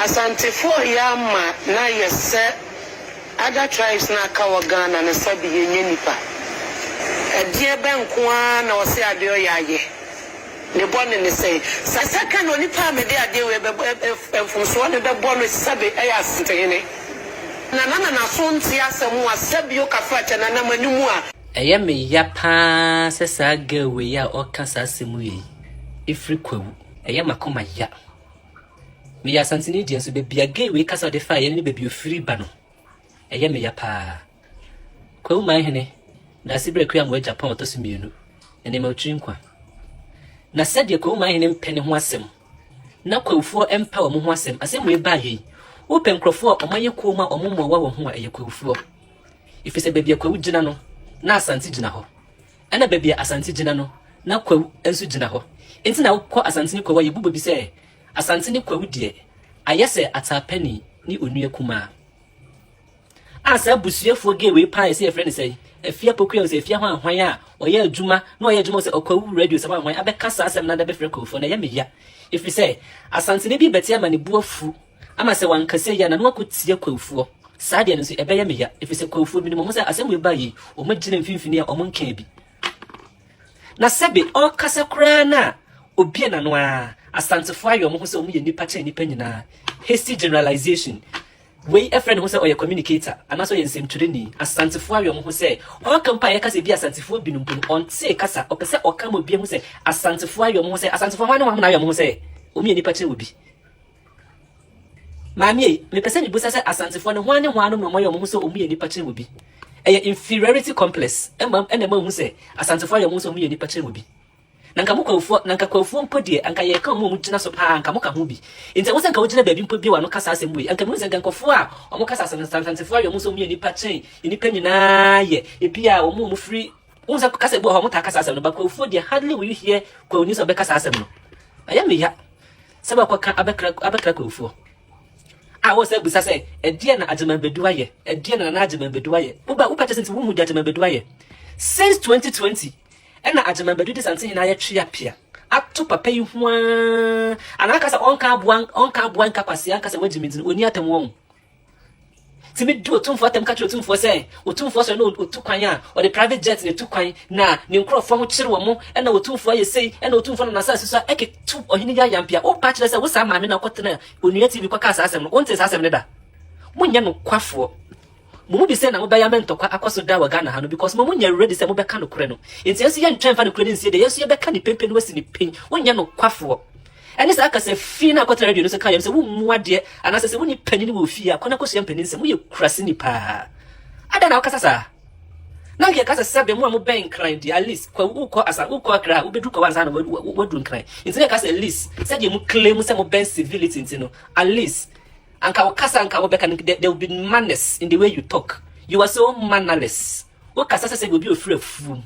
Asantefo yama na yese other tribes na kawagana na sabi yenye nipa. Die benkwa na ose ade oyaye. Ne bone ne say. Sasaka no nipa me de ade we emfumso ne be bone sabe eya asentene. Na na so nti asemu asabi o kafa cha na na manimu a. Eye me ya pa sesa gawe ya okasa asemu yi. Ifri kwawu. Eye makoma ya. Me ya santini dia so be bia gawe kasa de fa ye ne be bi ofiri ba no. Eye me ya pa. Kwawu man hene. Na sibre kwa mo Japan to sumienu. Ene ma otwi nkwa. Na sade kwawu man hene mpene ho asem. Na kwawufo empa wo ho asem. Asem we ba yi. Wo penkrofo omaye koma omomwa wa wo ho a eye kwawufo. Ifise be bia kwawu gina no. Na asanti gina ho. Ana be bia asanti gina no. Na kwawu ensu gina ho. Enti na wo asanti ni kwawu ye bubo bi se asanti ni kwawu de ayese atapani ni onua kuma. Asa busuefo gewe pa se friend say Afia Pokuaa say Afia hwan a oye adwuma na oye adwuma say okwawu radio say hwan abeka sa asem na da be freko fo na ye meya if we say asante ne bi beti ama ne buafu ama say wankase ya na no akotie kwawufuo sa de no so ebe ye meya if we say kwawufuo bi no mo say asem we ba yi o magina mfimfini a o mo nka bi na sebe o kasa kra na obi na no a asante fo ayo mo ho say o mo ye nipa cha nipa nyina hasty generalization. We a friend who say or communicator and also in same training asante fo awem who say o kampa ye kasa bi asante fo binum on say kasa o kasa o kam obi who say asante fo awem who say asante fo wan na awem who say o mi nipa che obi mami me pese ni busa say asante fo no wan no mo yom who say o mi nipa che obi e inferiority complex emam who say asante fo awem who say o mi nipa che obi nanka mukofo nanka kwafo mpodie anka ye ka mu gina so pa anka muka ho bi nti wo se nka wo gina baabi mpo bi wa no kasa asem we anka mu se nka kofo a o mo kasa asem santantifo ayo mu so mu ye nipa chen nipa nyina ye ebia o mu free wo se kasa bo ho mo ta kasa asem no ba kwafo de hardly will you hear kwa ni so be kasa asem no aya me ya se ba kwa ka abekra kwafo a wo se busa se edie na ajeman bedu aye edie na ajeman bedu aye wo ba wo pa tese nti wo mu de ajeman bedu aye since 2020 ena ajeman bedu de santin na ya twa pia ato papa yi ho anaka sa onka buan ka kwase anka sa wajimidin oni atam won timi do Otumfuo atam ka Otumfuo se Otumfuo so no otukwan a o the private jet ne tukwan na ne nkrofo ho kire wo mo ena Otumfuo ye sei ena Otumfuo na sa so eke tu ohini ya yampia o pa kire se wo sa maame na kotena onua tv kwa ka sa asem no wonte sa asem ne da munya no kwafo mumu bi se na mobaya mentokwa akoso da wagana hano because mumu nya ready se mobeka no kure no enti yesu ye ntwemfa no kure ni nsie de yesu ye beka ni pempe no wasi ni pen wonya no kwafo eni sa aka se fi na akotera radio no se ka yem se wo mu ade anase se woni panini wo fi akona ko so panini se mu ye kurase ni pa ada na okasa sa na ye kasa sabe mu ben cry di at least kwa uko asa uko akra ubedu kwa wanza na wodun cry enti ye kasa at least se je mu claim se mu ben civility enti no at least anka wakasa anka wobeka there will be manners in the way you talk. You are so mannerless. Wakasa say go be ofre afu.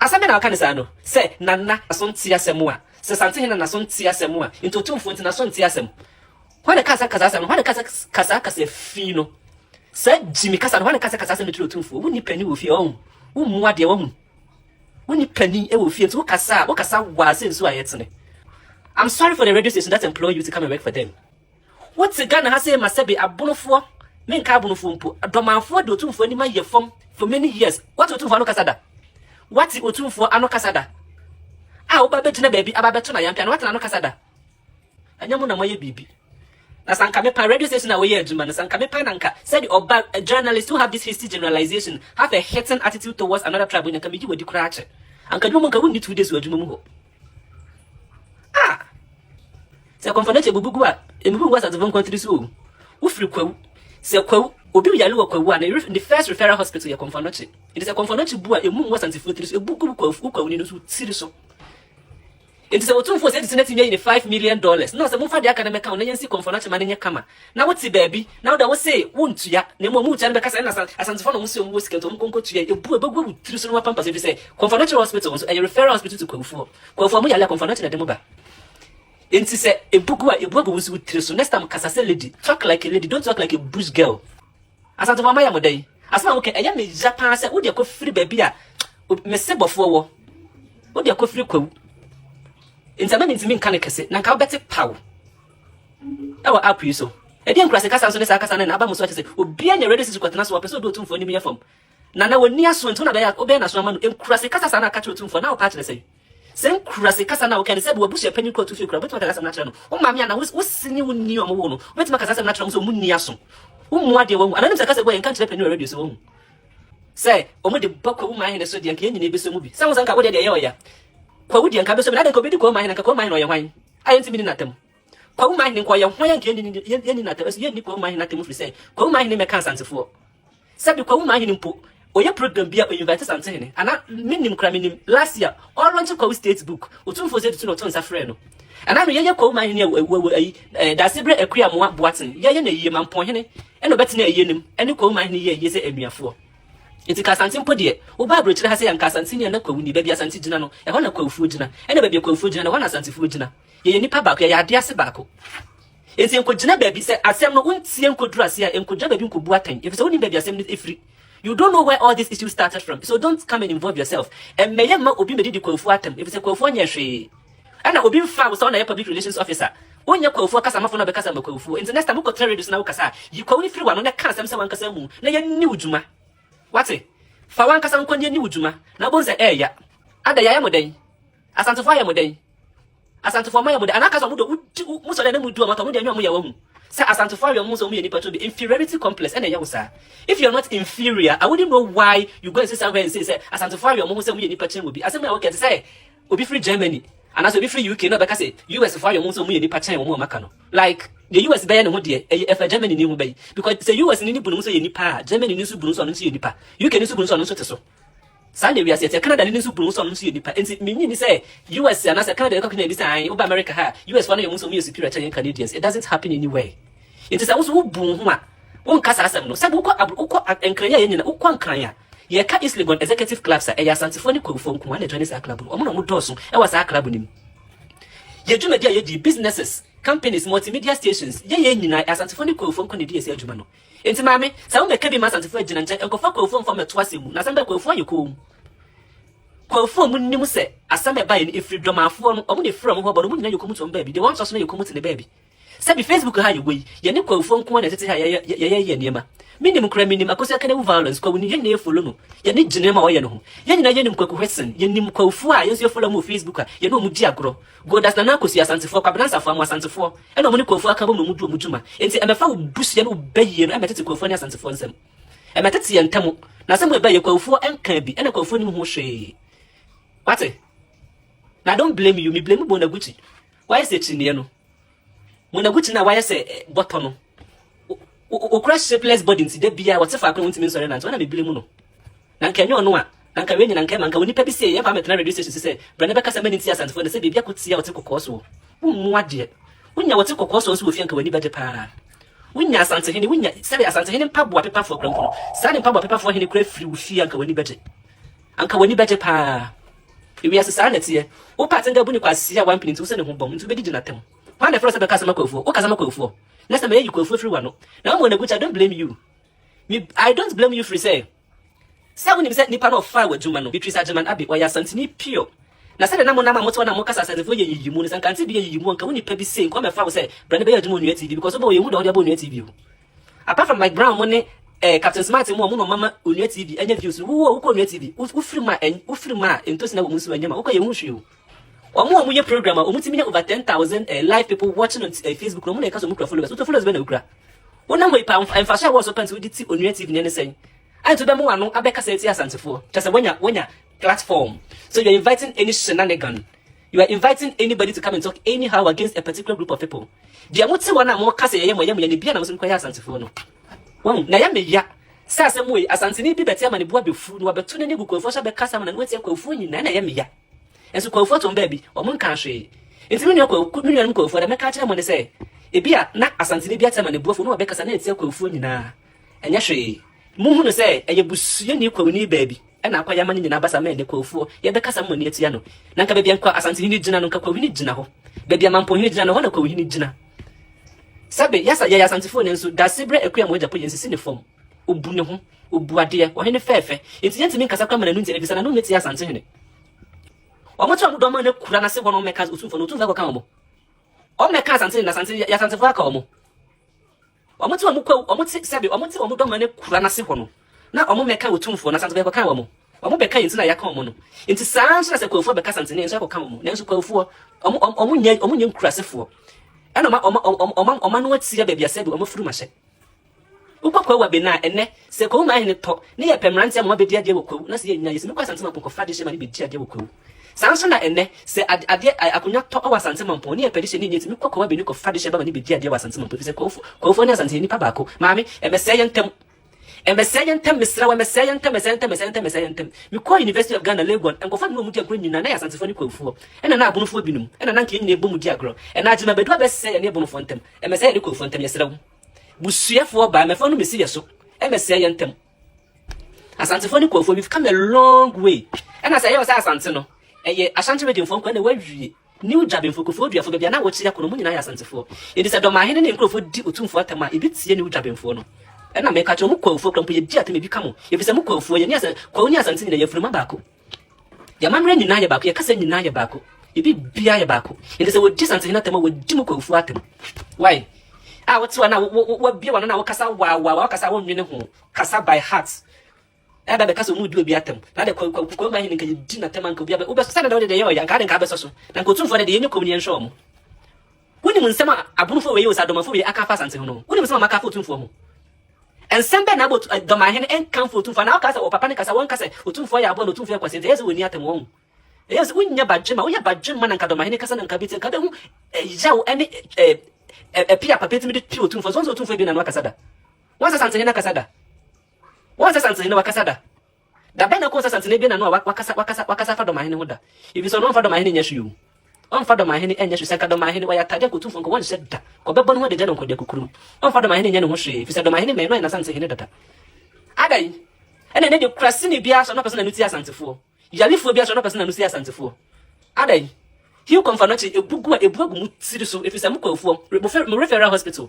Asame na wakane sa no. Say nana asonti asemu a. Se sante hina na asonti asemu a. Into Otumfuo nti na asonti asemu. Hwane kasa asemu, hwane kasa fi no. Say Jimmy kasa no hwane kasa asemu to Otumfuo. Woni pani wo fi o. Wo mu ade wo hu. Woni pani e wo fi nti wakasa wa senso ayetene. I'm sorry for the radio station that employ you to come and work for them. What's the Ghana has said Masabi Abunofo? Men Cabunofo, Dormaahene do Otumfuo any my year from for many years. What Otumfuo ano kasada? What's the Otumfuo ano kasada? Obabetina baby, Ababetuna Yampian, what ano kasada? Anyamuna moye bibi. Nasankamepa radio station away Juma, Nasankamepa Nanka said Oba journalists who have this hasty generalization have a hating attitude towards another tribe when you can be with the crash. And can you need 2 days with Jumuho? Se confidential bubugu was at the one country so. Ufri kwawu. Se kwawu obi yale wo kwawu na the first referral hospital ya confidential. It is a confidential bua emu was anti-filtry so bugu kwawu ni no so tiri so. It is a Otumfuo said it's net in $5 million. No se mo fa de academic account na yensi confidential man nya kama. Na woti baby. Now that we say won't ya na mo mu chan be kasa na asantifo no mo se mo sika to mo konko tuya e bu ebegu tiri so no pampas if say confidential hospital so a referral hospital to kwawu mo yale confidential na demo ba. Enti se ebugu wusu tiri so next time kasa say lady talk like a lady don't talk like a bush girl asanto mama ya modai asama okay eya me japan say wo de ko free baby a me se bofo wo wo de ko free kwawu enti ama ntimi nka ne kese na nka wo beti pawo Our app you so. A dear classic Cassan Sacasan and Abamus say, Obi and your ready to Quatanas were pursued to for me from. Nana will near soon to Obena Swaman in Classic Casana catch you for now, partner say. Same Classic Casana can say, Bush a penny coat to feel crab, but as a natural. Oh, Mamma, was singing with you on one. What's my cousin natural so muniason? What do you want? I don't say away and can't let you reduce home. Say, only the Pokuaa so the Kenyan neighbors movie. Someone's uncle would area. Kwahu and Cabin, I don't go mine and call mine or your wine. I ain't seen them. Kwahu mine inquire why I'm getting at us, yet Nico mine nothing to say. Kwahu mine name a cancer for. Said the Kwahu mine in or your program be up invited something, and I minimum cramming last year, all run to Kwahu State's book, Otumfuo said to no tons of friend. And I'm a Kwahu mine here, that's a queer more Watson, Yayan a year man pointing, and no better near Yenim, and the Kwahu mine here, yes, a mere four. It's a Cassantin Podier, who Barbara has a Cassantin and a Kwahu, baby as Antigeno, and one of Kwafujina, and a baby of Kwafujina, and one as Antifujina. Ye ni pabako ya dia se bako. Enti enko gina baby say asem no untie enko dura se enko gina baby enko buatan. If so ni baby asem ni free. You don't know where all this issue started from. So don't come and involve yourself. And meye ma obi medi di Kwafu atem. If say Kwafu anya hwe. Ana obi mfa wo so na public relations officer. Onya Kwafu kasa mafo na be kasa Kwafu. Enti next time ko try reduce na wo kasa. Yi Kwafu ni free wa no na kan asem se wan kasa mu. Na ye ni udwuma. Wate? Fa wan kasa nko ni udwuma. Na bo nse ya. Ada ya moden. Asantofo ya moden. Asantofo my and I most of them would do a matter of them. Say Asantofo your most of me to be inferiority complex and a youngster. If you're not inferior, I wouldn't know why you go and say somewhere and say Asantofo your most of me will be as I can say will be free Germany and as will be free UK, no because say US for your most of me in the like the US by no dear if Germany new bay because the US in the Germany news Bruce on the UK news Bruce on so. Sunday we are saying Canada didn't suppose on the and meaning say US and as a Canada design over America, US one of your superior Canadians. It doesn't happen anyway. It is also boom. One Casa no Sabuko and Kaya in Ukwan Kaya. Ye cat is Legon executive clubs at a Santiphonic phone, one Chinese club, or Monomotoso, I was a club in him. Ye do the businesses, companies, multimedia stations, ye as Santiphonic phone Canadians, Jumano. Enti mame, sa umbe kebi ma Santiphonic jinanche, enko fa Kwafu from metwase na sambe Kwafu ayeko. Kwafu mu nimu se, asambe ba ni ifri Dormaahene no, omu de from ho bo no mu nyina yokomu to baby. They want us to know yokomu to the baby. Sabi Facebook ha you wey, ye ne Kwafu nko na tete ha ye niema. Minim kra minim akosi aka ne violence kwa woni ye ne follow no. Ye ne gine ma wo ye no ho. Ye nyina ye nim Kwaku hwesen, ye nim Kwafu a ye so follow mu Facebook a, ye no mu di agro. Go das na akosi Asantofo kwa banansa fa mu Asantofo. E no mu ne Kwafu aka bo mu du omudwuma. Enti emefa wo busu ye no bayi no, emetete Kwafu ne Asantofo nsem. Emetete ye ntamu. Na sem we bayi Kwafu enka bi, ene Kwafu nim ho hwe. What? Now don't blame you, me blame Monaguchi. Why is it Chiniano? Monaguchi na why say bottom. O crash shapeless body into the beer, whatever I can't mean sorry, and when I blame Mono. Nanka no no, Nanka when and came and when you peppy say, if I'm at radio station, say, Branabaka Samanitia and for the same baby, I could see out to Cocoso. What dear? When you want to Cocosos with Yanka when you better para. When you're Santa Henny, when you say a Santa Henny pub paper for Grandpa, standing pub paper for Henny crave free with Fianca when you better. Uncle when you better pa. If we are society, o pattern the Bunica see one pin to send a bomb to be dinatum. One the first of the Casamako, or Casamako. Next time you go for free one. Now when I don't blame you. I don't blame you for say. Someone him set Nipan of fire with Jumano, Beatrice German Abbey, or your Santini pure. Now said the Namona Motona Mocasa says for you, Munis and can't be you won't come pebby saying, come and father say, Brandabella Jumunia TV because of you would order Bonia TV. Apart from my brown money. Captain Smart and Mono Mama Unia TV, and views who call TV, Ufrima and Ufrima in Tosina Musu and Yama, okay, Mushu. Or more Muya programmer, Umutimina over 10,000 live people watching on Facebook, Romana Casumuka followers, who follows Benugra. One way pound and Fasha was open to the Unia TV and saying, and to the one, Abeka says yes, and so forth, just a when you're platform. So you're inviting any shenanigan. You are inviting anybody to come and talk anyhow against a particular group of people. The Amutsi one more Cassia, Yami, and the Piano was in Kwaya Santifono. Well, Nayame ya. Sasa mwe asantini bi betia mani bua befu no abetune ne Kwafu sha be kasa mana wetia Kwafu nyina na yame ya. Enso Kwafu to baby, omo nka hwe. Ntimi ne Kwafu nua no Kwafu da meka kire mo ne se, ebia na asantini bi atia mani buafu no be kasa na etia Kwafu nyina. Enya hwe. Muhu no se eye busuye ni Kwafu ni baby. Ena akwa ya mani nyina basa me ne Kwafu, ye be kasa mo ne etia no. Na nka baby anka asantini ni gina no nka Kwafu ni gina ho. Baby amampo ni gina no ho na Kwafu ni gina. Sabe yasa ya Santiphone nso da sebre ekua mo japo yensi ne form obu ne ho obu ade o hene fefe enti yenti min kasa kwa mana nu nti ebisa na no meti Asantehene o mo to amudo ma na kura na se wono meka Otumfuo no Otumfuo ka mo o me ka asante na asante ya asante fo aka omo omo ti omo ti sebi omo ti omo Dormaahene kura na se ho no na omo me ka Otumfuo na asante be ka omo be ka yin ti na ya ka omo no nti saa nso na se Kwahu be ka asante ne nso ko ka omo na nso Kwahu omo nya nkurasefo ena omo no ati ya bia sebi omo furu mahye uko Kwahu be na ene se Kwahu ma hene to ne ye pemrante ama be dia wo Kwahu na se ye nya yesi me kwa asante ma ko fa de she ma ne be dia wo Kwahu sanso na ene se ade akunya to wa asante mampo ne epedi she ne nyeti me Kwahu be ni ko fa de she ba ne be dia wa asante mampo se Kwahu ne asante ni pa ba ko maami emese ye ntem misra wa emese ye ntem me ko University of Ghana Legon enko fa no mu dia kro nyina na ya asante fo ni Kwahu ena na abunufo binum ena na nke nyina ebomu dia agro ena agima bedu abese ye ne ebunufo ntem emese ye ni Kwahu ntem yesra wo busuefo ba me fa no mesi yeso emese ye ntem asante fo ni Kwahu we've come a long way ena say ye was asante no eye ashanti radio fo kwa na wawie new job info ko fo duafo bia na wo chia ko no munyina ya santefo e di se Dormaahene ne nkrofo di Otumfuo atama e bi tie new job info no e na me ka cho mu Kwahu krampo ye di atama bi kamo e bi se mu Kwahu ye ni asa Kwahu ni asante ni na ye furuma baako ya mamre nyina ye baako ye kasa nyina ye baako e bi bia ye baako e di se wo di santefo na atama wo di mu Kwahu atama why wo ti wa na wo bia wa na wo kasa wa kasa wo nwene ho kasa by heart aba be kaso mu du obi atem na de Kwahu ma hin nka di na tem nka obi abe obe so na de ye ya nka de nka be so so na nka Otumfuo de ye nyokom ni enhwe omo woni mu nsem abunufo we ye osadomafo we aka fa sante ho no woni mu nsem maka fa Otumfuo ho ensem be na bo Dormaahene en kan fa Otumfuo na aka sa o papa ne kasa won kasa Otumfuo ya bo no Otumfuo kwase ye se woni atem won ye se wonya badwema wo ya badwema na nka Dormaahene kasa na nka bi te ka be hu yawo ene pia papa timi de pi Otumfuo so Otumfuo bi na no kasa da won sa sante na kasa da what's the sense in wakasada da bena ko sante ne bi na no wakasa fa Dormaahene ho da if so no fa Dormaahene nya hwe on fa Dormaahene enya hwe saka Dormaahene wa ya tade ko Otumfuo ko won shedda ko bebo no de jano ko de kukuru on fa Dormaahene nya no ho hwe if so Dormaahene me no na sante hene dada adai ene ne de krasi ne bia so no person na nuti asantefo yalifo bia so no person na nuti asantefo adai hiu konfanoche ebugu mutiri so if you Kwahu referral hospital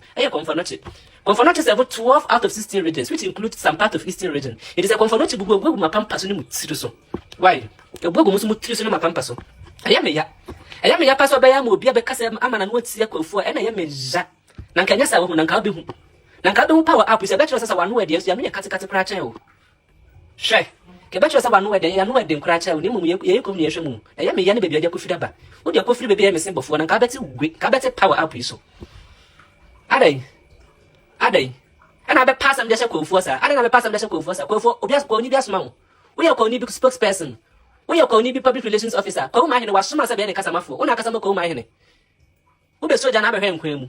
konfanoche se 12 out of 16 regions which include some part of Eastern region it is a konfanoche bugu mapampa so ni mutiri so why ebugu musu mutiri so ni mapampa so aya me ya paso ba ya mo bia be kasa amana no tie Kwahu ena ya me ja na nkanya sa wo na nka be hu power up se betro sa wanu e de ya no ye katikati kra chen o hwe ke betro sa wanu e de ya no e de kra chen o ni mum ye kom ni ehwe mu aya me ya ne be bia de kofida ba wo de kofiri be bia me sembofo na nka beti power up iso adai ana be pass am de Kwahu sa ana na be pass am de Kwahu sa Kwahu obias ko ni bias ma wo ye ko ni bi spokesperson wo ye ko ni bi public relations officer Kwahu ma hene wa soma sa be ne kasa mafo una kasa ma Kwahu ma hene wo be soja na be hwe nkwan mu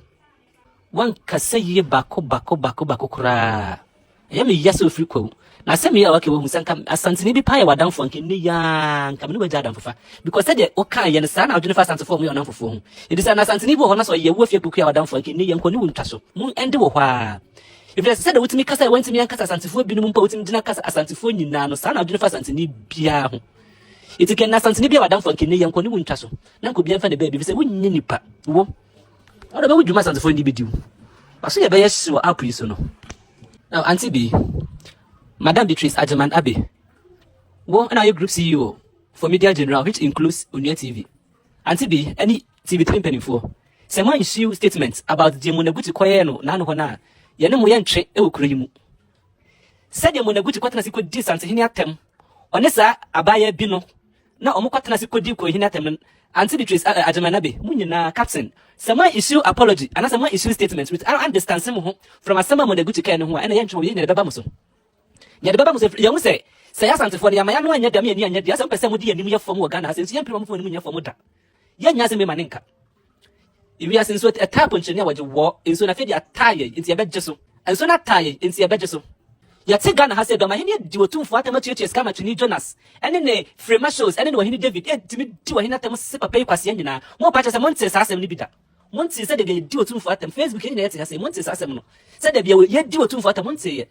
wan kasa ye bako kura ya me yasa ofiri Kwahu na se me ya wake wo husanka asante ni bi pa ya wadamfo nke ne ya nka me no waja adamfo because said o kan ye ne sa na odwene fa asante fo mu ya namfo ho it is an asante ni bo ho na so ye wo afia buku ya wadamfo nke ne ya nko ni wunta so mu ende wo hwa if they said wutimi kasa wantimi an kasa asante fo bi no mpa wutimi dina kasa asante fo nyina no sa na odwene fa asante ni bia ho it can asante ni bia wadamfo nke ne ya nko ni wunta so na nko bia fa ne ba bi se wunni nipa wo oda ba wudwuma asante fo ni bi diu aso ye ba ye hye wo app yi so no now auntie B Madam Beatrice Ajaman Abe, wo na your group CEO for Media General, which includes Unia TV. Auntie B, any TV3 penifo. Someone issue statements about the Munaguti Koyeno, Nanohona, Yanamo Yantre, Eukrimu. Said your Munaguti Quatanasico distance in Yatem, Onessa Abaye Bino, now Omoquatanasico Dico in Yatem, Auntie Beatrice Ajaman Abe, Munina Captain. Someone issue apology, and someone issue statements with I understand some from a summer Munaguti Kano and a Yancho in the Babamuso. Ya baba muso ya muse se ya santefo ne ya maya no anya dam ya ni anya dia se mpese mu di anim ya fom wo Ghana se ya mpema mu fo ni mu nya fom da ya nya se me maninka iwi asen so tap nche ne waje wo enso na fe dia taye nti ya beje enso na taye nti ya beje ya te Ghana ha se Dormaahene di Otumfuo atama chiche scam tuni Jonas ene ne Frema shows ene ne Wahini David timi di Wahini atam se papa yi kwase nyina mo pa cha se monte sa asem ni bi da monte se de di Otumfuo atam Facebook ni na yete ha se monte sa asem no se de bia ye di Otumfuo atam monte ye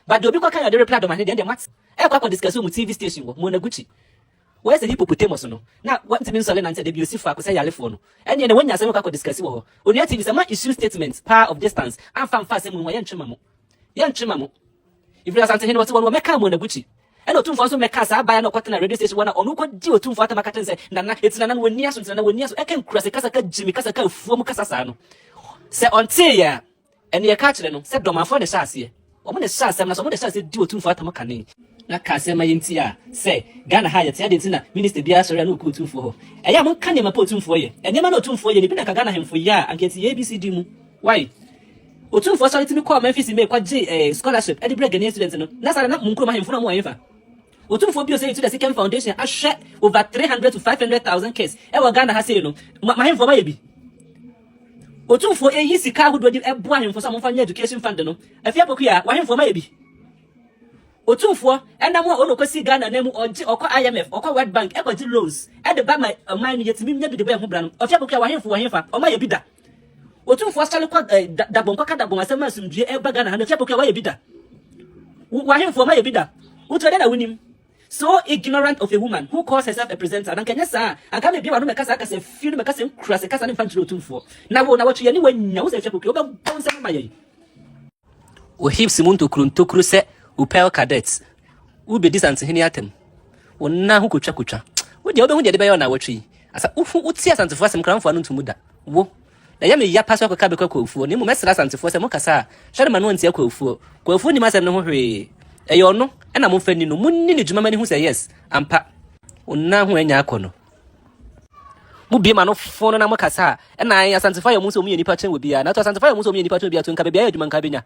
but do because kind of reply Dormaahene dem what e kwa discuss mu TV station wo Monaguchi where say hippopotamus no na what mean so na say dey bi osifu akosa yalefo no ene ne wonya say kwa discuss wo Onia TV say ma issue statements power of distance am fa say mu ye ntwema mo if you asante hene what wo meka Monaguchi And Otumfuo so make kasa buy na kwata radio station wana onu ko di Otumfuo ata makata say nana eti nana woni aso e kan kura se kasa ka jimi kasa ka fuo mu kasa sa no se onte ya ene ye ka kire no se Dormaahene ne hyase omo ne hyase na so omo ne hyase di Otumfuo ata makane na kasa ma yenti a se Ghana ha yeti ade tina minister bia sori na Otumfuo ho eya mo kan ne ma Otumfuo ye ene ma na Otumfuo ye ni bi na ka Ghana AHENFO ya anketi ABCD mu why Otumfuo sorry to me call Memphis me kwa scholarship e di break Ghanaian students no na sara na munko ma AHENFO na mo AHENFO Otumfuo bio say to the second foundation a share over 300 to 500,000 case e wa Ghana ha say no ma AHENFO ma ye bi Otumfuo e yi sika hodo di e bo AHENFO so mo fa education fund no Afia Pokuaa wa AHENFo ma ye bi Otumfuo ena mo ono kwasi Ghana na mu oji okọ IMF okọ World Bank e ko ji loans e de ba my man yetimi nya bi de ba ho bra no Afia Pokuaa wa AHENFo o ma ye bi da Otumfuo style kwa dabon asema asumdue e ba Ghana ha Afia Pokuaa wa ye bi da wa AHENFo ma ye bi da utode na wunim so ignorant of a woman who calls herself a presenter and kanya sa aka me bia wa no me kasa feel no me kasa nkrase kasa ne fanchiro Otumfuo na wo ye ni wanya wo se Afia Pokuaa o ba bonsa ma ye o hips muntu kurunto se upel cadets ube disanti hini atem wona hu kotwa wo de obe hu de be yo na wotwi asa ufu uti asantifo asem kramfo anu ntumuda wo na ya me ya paso akwa be kwafuo ni mu mesra asantifo se mo kasa hwere ma no ntia kwafuo ni masem no ho hwe eyo no na mo fani no munni ni djuma mani hu se yes ampa wona hu anya akono mu bi ma no fo no na mo kasa na asantifo ya mu so mu ye nipa chen wo bia na to asantifo ya mu so mu ye nipa chen bia to nka be bia ya djuma nka benya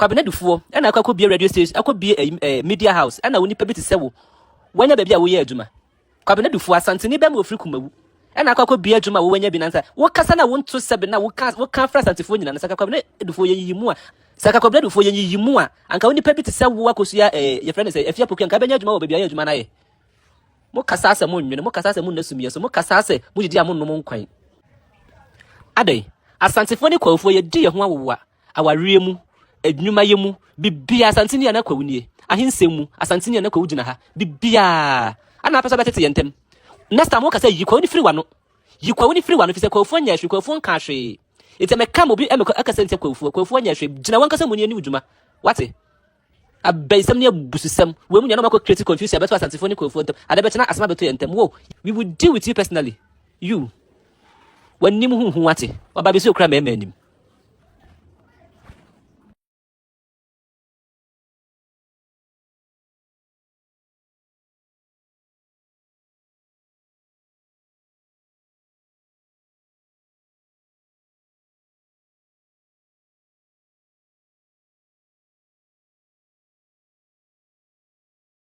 kwabene dufuo na akwa bia radio station akwa bia media house na woni pebiti sewo wanya bia wo ye adwuma kwabene dufuo asanteni be ma ofri kumawu na akwa bia adwuma wo wanya bi nansa wo kasa na wonto sebe na wo ka fra santifo nyina na saka kwabene dufuo ye yimu a saka kwabene dufuo ye yimu a anka woni pebiti sewo akosua ye friend say Afia Pokuaa anka benya adwuma wo bia ye adwuma na ye mo kasa ase mo nwene mo kasa ase mo nasumie so mo kasa ase mo didi amonno mo nkwan adai asantifo ni kwafuo ye di ye ho awowa awarie mu ednuma yemu bibia asantini ya na kwawunie ahensemu asantini ya na kwawugina ha bibia ana pesa betete yentem next time ka say yikwa ni free wano fi say kwafuo nya hwe kwafuo nka hwe iteme kam obi emeko akasa ntia kwafuo nya hwe gina wankasa munye ni udwuma wate abaisam ne bususam we munya na mako create confusion about asantifo ni kwafuo ntem ade betena asma beto yentem wo we will deal with you personally you wanimu hu wate obabeso okra mema anim